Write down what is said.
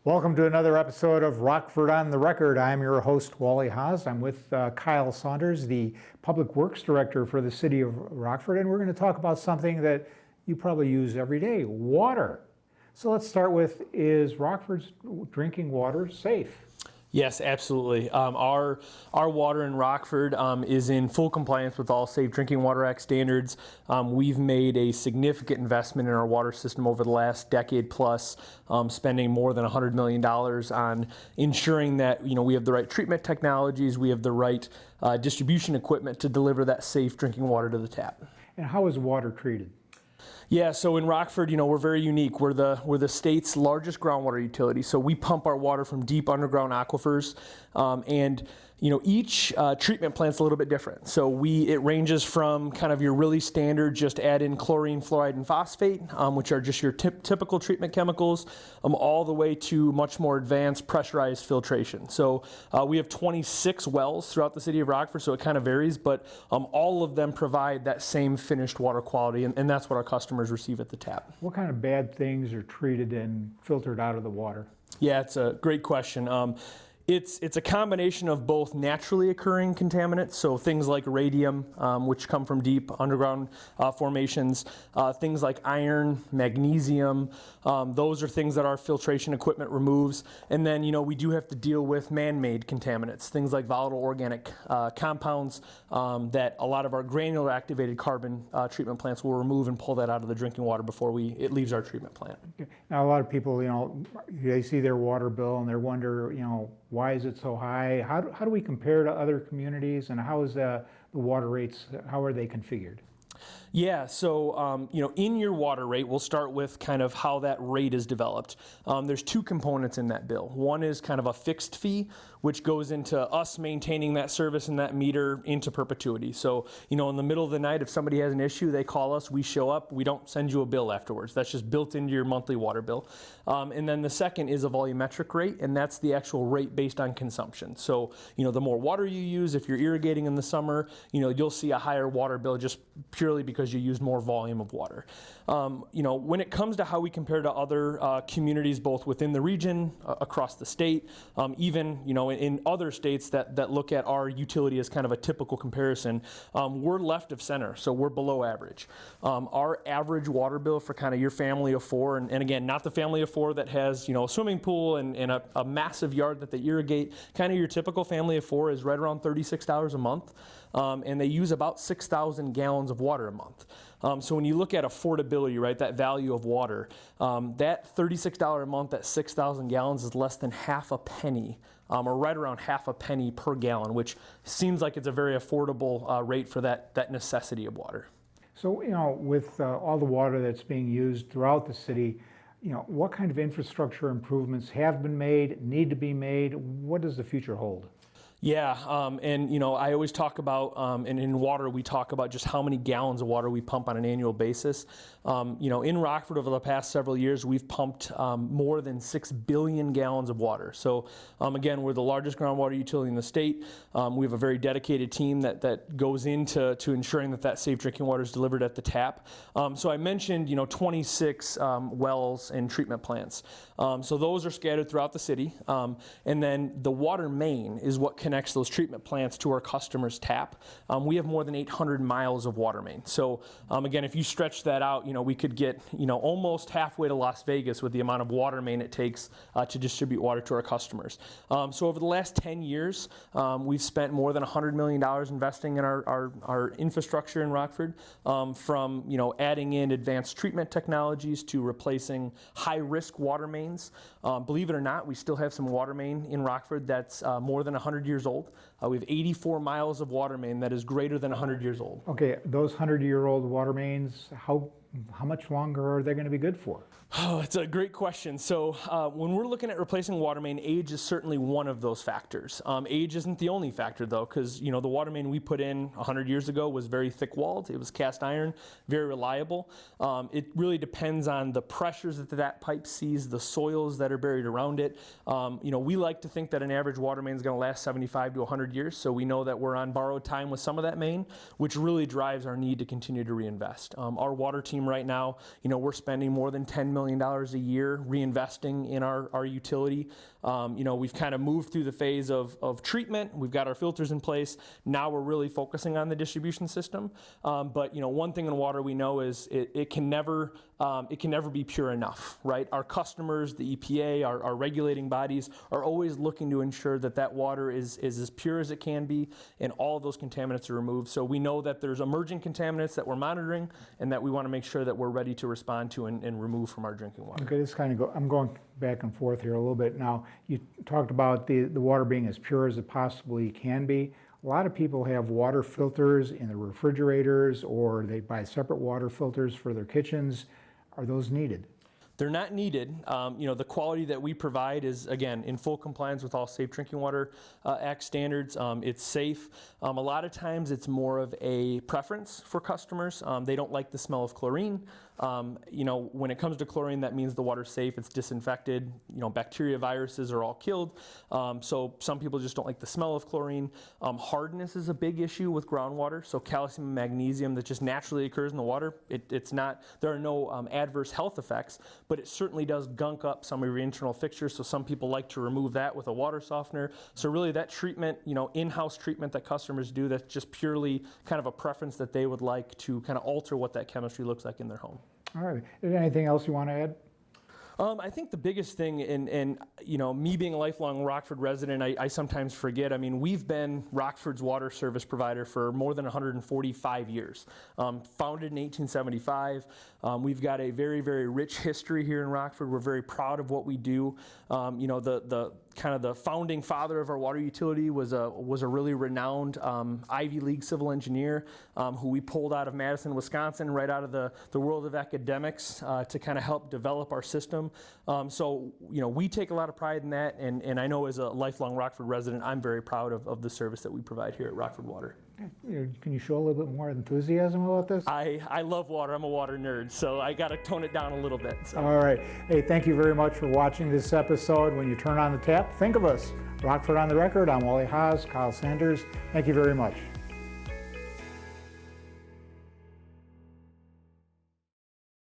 Welcome to another episode of Rockford on the Record. I'm your host, Wally Haas. I'm with Kyle Saunders, the Public Works Director for the City of Rockford, and we're going to talk about something that you probably use every day, water. So let's start with, is Rockford's drinking water safe? Yes, absolutely. Our water in Rockford is in full compliance with all Safe Drinking Water Act standards. We've made a significant investment in our water system over the last decade plus, spending more than $100 million on ensuring that we have the right treatment technologies, we have the right distribution equipment to deliver that safe drinking water to the tap. And how is water treated? Yeah, so in Rockford, we're very unique. We're the state's largest groundwater utility. So we pump our water from deep underground aquifers, and each treatment plant's a little bit different. So it ranges from kind of your really standard, just add in chlorine, fluoride, and phosphate, which are just your typical treatment chemicals, all the way to much more advanced pressurized filtration. So we have 26 wells throughout the city of Rockford, so it kind of varies, but all of them provide that same finished water quality, and that's what our customers receive at the tap. What kind of bad things are treated and filtered out of the water? Yeah, it's a great question. It's a combination of both naturally occurring contaminants, so things like radium, which come from deep underground formations, things like iron, magnesium, those are things that our filtration equipment removes. And then, we do have to deal with man-made contaminants, things like volatile organic compounds that a lot of our granular activated carbon treatment plants will remove and pull that out of the drinking water before it leaves our treatment plant. Now, a lot of people, they see their water bill and they wonder, why is it so high? How do we compare to other communities, and how is the water rates, how are they configured? Yeah, so in your water rate, we'll start with kind of how that rate is developed. There's two components in that bill. One is kind of a fixed fee, which goes into us maintaining that service and that meter into perpetuity. So, in the middle of the night, if somebody has an issue, they call us, we show up, we don't send you a bill afterwards. That's just built into your monthly water bill. And then the second is a volumetric rate, and that's the actual rate based on consumption. So, the more water you use, if you're irrigating in the summer, you'll see a higher water bill just purely because you use more volume of water. When it comes to how we compare to other communities, both within the region, across the state, even, in other states that look at our utility as kind of a typical comparison, we're left of center, so we're below average. Our average water bill for kind of your family of four, and again, not the family of four that has, a swimming pool and a massive yard that they irrigate, kind of your typical family of four is right around $36 a month. And they use about 6,000 gallons of water a month. So when you look at affordability, right, that value of water, that $36 a month, that 6,000 gallons is less than half a penny, or right around half a penny per gallon, which seems like it's a very affordable rate for that necessity of water. So, with all the water that's being used throughout the city, what kind of infrastructure improvements have been made, need to be made? What does the future hold? Yeah, and I always talk about, and in water we talk about just how many gallons of water we pump on an annual basis. In Rockford over the past several years, we've pumped more than 6 billion gallons of water. So again, we're the largest groundwater utility in the state. We have a very dedicated team that goes into ensuring that safe drinking water is delivered at the tap. So I mentioned 26 wells and treatment plants. So those are scattered throughout the city, and then the water main is what connects those treatment plants to our customers' tap. We have more than 800 miles of water main. So again, if you stretch that out, we could get almost halfway to Las Vegas with the amount of water main it takes to distribute water to our customers. So over the last 10 years, we've spent more than $100 million investing in our infrastructure in Rockford, from adding in advanced treatment technologies to replacing high-risk water mains. Believe it or not, we still have some water main in Rockford that's more than 100 years old. We have 84 miles of water main that is greater than 100 years old. Okay, those 100-year-old water mains, how much longer are they going to be good for? Oh, it's a great question. So when we're looking at replacing water main, age is certainly one of those factors. Age isn't the only factor, though, because the water main we put in 100 years ago was very thick-walled. It was cast iron, very reliable. It really depends on the pressures that pipe sees, the soils that are buried around it. We like to think that an average water main is going to last 75 to 100 years, so we know that we're on borrowed time with some of that main, which really drives our need to continue to reinvest. Our water team team right now, we're spending more than $10 million a year reinvesting in our utility. We've kind of moved through the phase of treatment. We've got our filters in place. Now we're really focusing on the distribution system. But one thing in water we know is it can never be pure enough, right? Our customers, the EPA, our regulating bodies are always looking to ensure that water is as pure as it can be and all of those contaminants are removed. So we know that there's emerging contaminants that we're monitoring and that we want to make sure that we're ready to respond to and remove from our drinking water. Okay, I'm going back and forth here a little bit. Now, you talked about the water being as pure as it possibly can be. A lot of people have water filters in their refrigerators, or they buy separate water filters for their kitchens. Are those needed? They're not needed. The quality that we provide is, again, in full compliance with all Safe Drinking Water Act standards. It's safe. A lot of times it's more of a preference for customers. They don't like the smell of chlorine. When it comes to chlorine, that means the water's safe, it's disinfected, bacteria, viruses are all killed. So some people just don't like the smell of chlorine. Hardness is a big issue with groundwater. So calcium and magnesium that just naturally occurs in the water, there are no adverse health effects, but it certainly does gunk up some of your internal fixtures. So some people like to remove that with a water softener. So really that treatment, in-house treatment that customers do, that's just purely kind of a preference that they would like to kind of alter what that chemistry looks like in their home. All right. Is there anything else you want to add? I think the biggest thing, and me being a lifelong Rockford resident, I sometimes forget. I mean, we've been Rockford's water service provider for more than 145 years. Founded in 1875. We've got a very, very rich history here in Rockford. We're very proud of what we do. The kind of the founding father of our water utility was a really renowned Ivy League civil engineer who we pulled out of Madison, Wisconsin, right out of the world of academics to kind of help develop our system. So we take a lot of pride in that, and I know as a lifelong Rockford resident, I'm very proud of the service that we provide here at Rockford Water. Can you show a little bit more enthusiasm about this? I love water. I'm a water nerd, so I got to tone it down a little bit. So. All right. Hey, thank you very much for watching this episode. When you turn on the tap, think of us. Rockford on the Record. I'm Wally Haas, Kyle Sanders. Thank you very much.